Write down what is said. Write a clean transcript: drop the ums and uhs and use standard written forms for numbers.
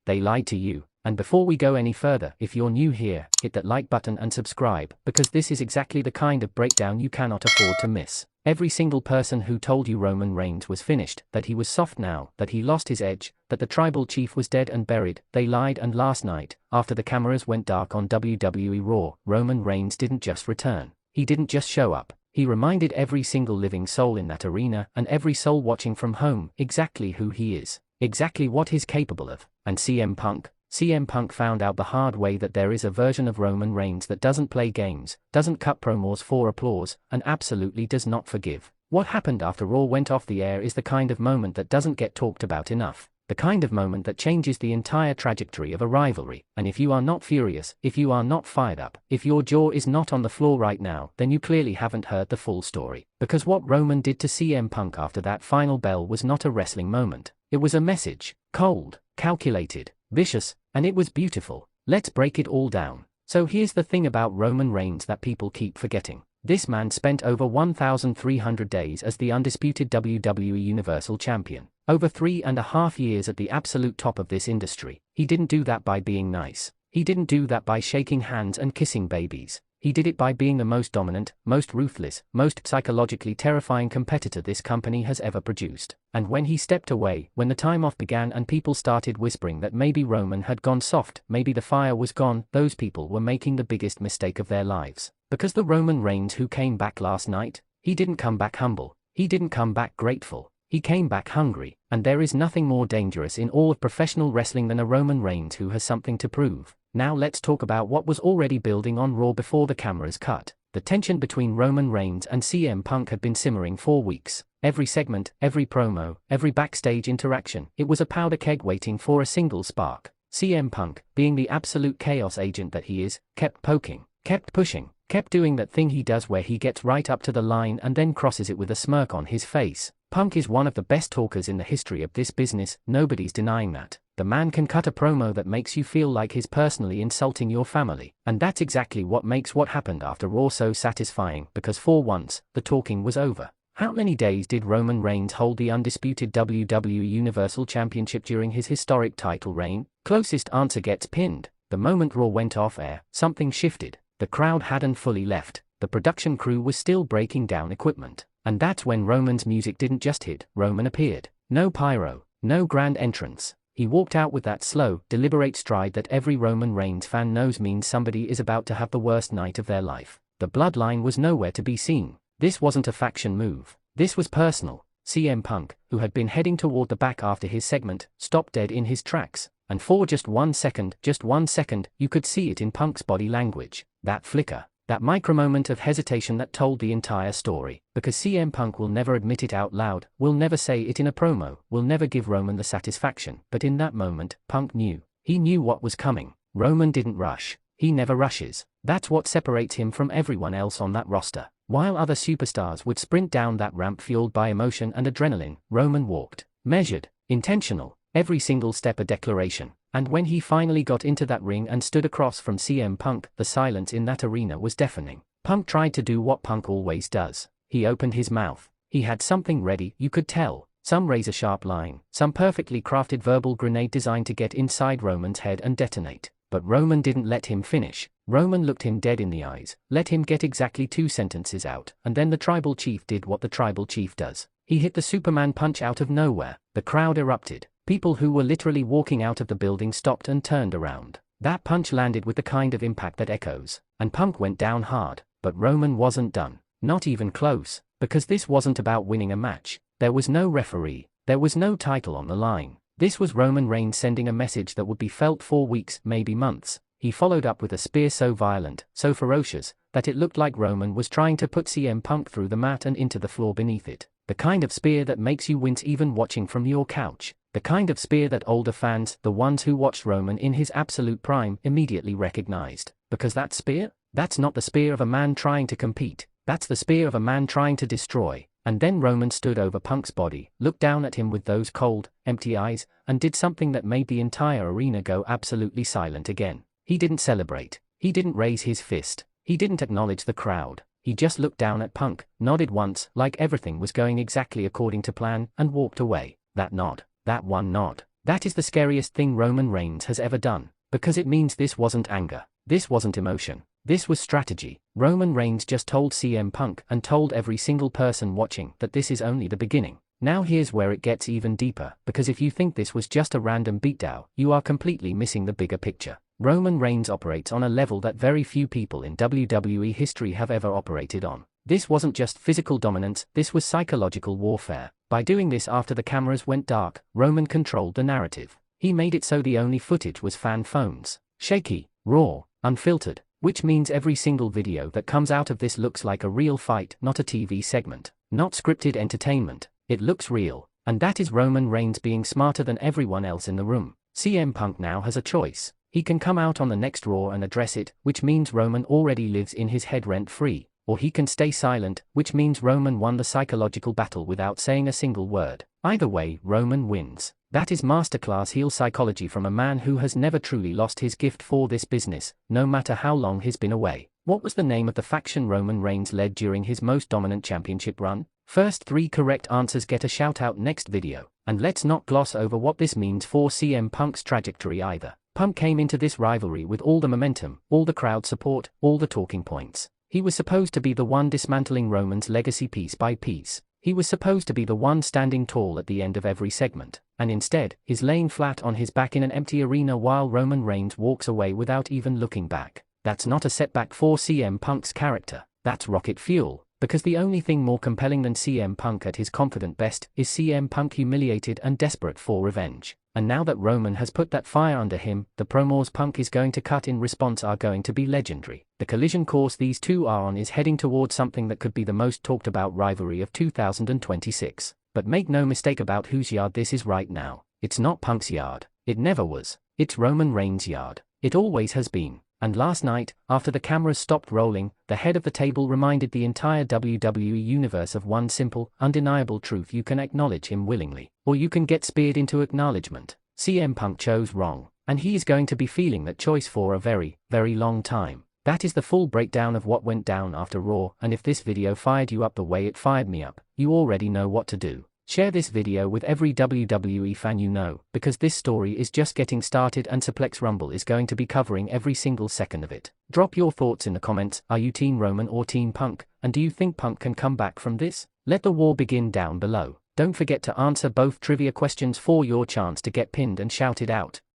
They lied to you. And before we go any further, if you're new here, hit that like button and subscribe, because this is exactly the kind of breakdown you cannot afford to miss. Every single person who told you Roman Reigns was finished, that he was soft now, that he lost his edge, that the tribal chief was dead and buried, they lied. And last night, after the cameras went dark on WWE RAW, Roman Reigns didn't just return. He didn't just show up. He reminded every single living soul in that arena, and every soul watching from home, exactly who he is, exactly what he's capable of. And CM Punk found out the hard way that there is a version of Roman Reigns that doesn't play games, doesn't cut promos for applause, and absolutely does not forgive. What happened after Raw went off the air is the kind of moment that doesn't get talked about enough. The kind of moment that changes the entire trajectory of a rivalry. And if you are not furious, if you are not fired up, if your jaw is not on the floor right now, then you clearly haven't heard the full story. Because what Roman did to CM Punk after that final bell was not a wrestling moment. It was a message. Cold, calculated, vicious, and it was beautiful. Let's break it all down. So here's the thing about Roman Reigns that people keep forgetting. This man spent over 1,300 days as the undisputed WWE Universal Champion. Over 3.5 years at the absolute top of this industry. He didn't do that by being nice. He didn't do that by shaking hands and kissing babies. He did it by being the most dominant, most ruthless, most psychologically terrifying competitor this company has ever produced. And when he stepped away, when the time off began and people started whispering that maybe Roman had gone soft, maybe the fire was gone, those people were making the biggest mistake of their lives. Because the Roman Reigns who came back last night, he didn't come back humble. He didn't come back grateful. He came back hungry. And there is nothing more dangerous in all of professional wrestling than a Roman Reigns who has something to prove. Now let's talk about what was already building on Raw before the cameras cut. The tension between Roman Reigns and CM Punk had been simmering for weeks. Every segment, every promo, every backstage interaction, it was a powder keg waiting for a single spark. CM Punk, being the absolute chaos agent that he is, kept poking, kept pushing, kept doing that thing he does where he gets right up to the line and then crosses it with a smirk on his face. Punk is one of the best talkers in the history of this business, nobody's denying that. The man can cut a promo that makes you feel like he's personally insulting your family. And that's exactly what makes what happened after Raw so satisfying, because for once, the talking was over. How many days did Roman Reigns hold the undisputed WWE Universal Championship during his historic title reign? Closest answer gets pinned. The moment Raw went off air, something shifted. The crowd hadn't fully left. The production crew was still breaking down equipment. And that's when Roman's music didn't just hit. Roman appeared. No pyro, no grand entrance. He walked out with that slow, deliberate stride that every Roman Reigns fan knows means somebody is about to have the worst night of their life. The bloodline was nowhere to be seen. This wasn't a faction move. This was personal. CM Punk, who had been heading toward the back after his segment, stopped dead in his tracks. And for just 1 second, you could see it in Punk's body language. That flicker. That micro-moment of hesitation that told the entire story. Because CM Punk will never admit it out loud, will never say it in a promo, will never give Roman the satisfaction. But in that moment, Punk knew. He knew what was coming. Roman didn't rush. He never rushes. That's what separates him from everyone else on that roster. While other superstars would sprint down that ramp fueled by emotion and adrenaline, Roman walked. Measured. Intentional. Every single step a declaration. And when he finally got into that ring and stood across from CM Punk, the silence in that arena was deafening. Punk tried to do what Punk always does. He opened his mouth. He had something ready, you could tell. Some razor-sharp line, some perfectly crafted verbal grenade designed to get inside Roman's head and detonate. But Roman didn't let him finish. Roman looked him dead in the eyes, let him get exactly 2 sentences out, and then the tribal chief did what the tribal chief does. He hit the Superman punch out of nowhere. The crowd erupted. People who were literally walking out of the building stopped and turned around. That punch landed with the kind of impact that echoes. And Punk went down hard. But Roman wasn't done. Not even close. Because this wasn't about winning a match. There was no referee. There was no title on the line. This was Roman Reigns sending a message that would be felt for weeks, maybe months. He followed up with a spear so violent, so ferocious, that it looked like Roman was trying to put CM Punk through the mat and into the floor beneath it. The kind of spear that makes you wince even watching from your couch. The kind of spear that older fans, the ones who watched Roman in his absolute prime, immediately recognized. Because that spear? That's not the spear of a man trying to compete. That's the spear of a man trying to destroy. And then Roman stood over Punk's body, looked down at him with those cold, empty eyes, and did something that made the entire arena go absolutely silent again. He didn't celebrate. He didn't raise his fist. He didn't acknowledge the crowd. He just looked down at Punk, nodded once, like everything was going exactly according to plan, and walked away. That nod. That one nod. That is the scariest thing Roman Reigns has ever done, because it means this wasn't anger, this wasn't emotion, this was strategy. Roman Reigns just told CM Punk and told every single person watching that this is only the beginning. Now here's where it gets even deeper, because if you think this was just a random beatdown, you are completely missing the bigger picture. Roman Reigns operates on a level that very few people in WWE history have ever operated on. This wasn't just physical dominance, this was psychological warfare. By doing this after the cameras went dark, Roman controlled the narrative. He made it so the only footage was fan phones. Shaky, raw, unfiltered, which means every single video that comes out of this looks like a real fight, not a TV segment, not scripted entertainment. It looks real, and that is Roman Reigns being smarter than everyone else in the room. CM Punk now has a choice. He can come out on the next Raw and address it, which means Roman already lives in his head rent-free, or he can stay silent, which means Roman won the psychological battle without saying a single word. Either way, Roman wins. That is masterclass heel psychology from a man who has never truly lost his gift for this business, no matter how long he's been away. What was the name of the faction Roman Reigns led during his most dominant championship run? First 3 correct answers get a shout out next video, and let's not gloss over what this means for CM Punk's trajectory either. Punk came into this rivalry with all the momentum, all the crowd support, all the talking points. He was supposed to be the one dismantling Roman's legacy piece by piece. He was supposed to be the one standing tall at the end of every segment, and instead, he's laying flat on his back in an empty arena while Roman Reigns walks away without even looking back. That's not a setback for CM Punk's character, that's rocket fuel. Because the only thing more compelling than CM Punk at his confident best is CM Punk humiliated and desperate for revenge. And now that Roman has put that fire under him, the promos Punk is going to cut in response are going to be legendary. The collision course these two are on is heading towards something that could be the most talked about rivalry of 2026. But make no mistake about whose yard this is right now. It's not Punk's yard. It never was. It's Roman Reigns' yard. It always has been. And last night, after the cameras stopped rolling, the head of the table reminded the entire WWE universe of one simple, undeniable truth: you can acknowledge him willingly, or you can get speared into acknowledgement. CM Punk chose wrong, and he is going to be feeling that choice for a very, very long time. That is the full breakdown of what went down after Raw, and if this video fired you up the way it fired me up, you already know what to do. Share this video with every WWE fan you know, because this story is just getting started and Suplex Rumble is going to be covering every single second of it. Drop your thoughts in the comments. Are you Team Roman or Team Punk? And do you think Punk can come back from this? Let the war begin down below. Don't forget to answer both trivia questions for your chance to get pinned and shouted out.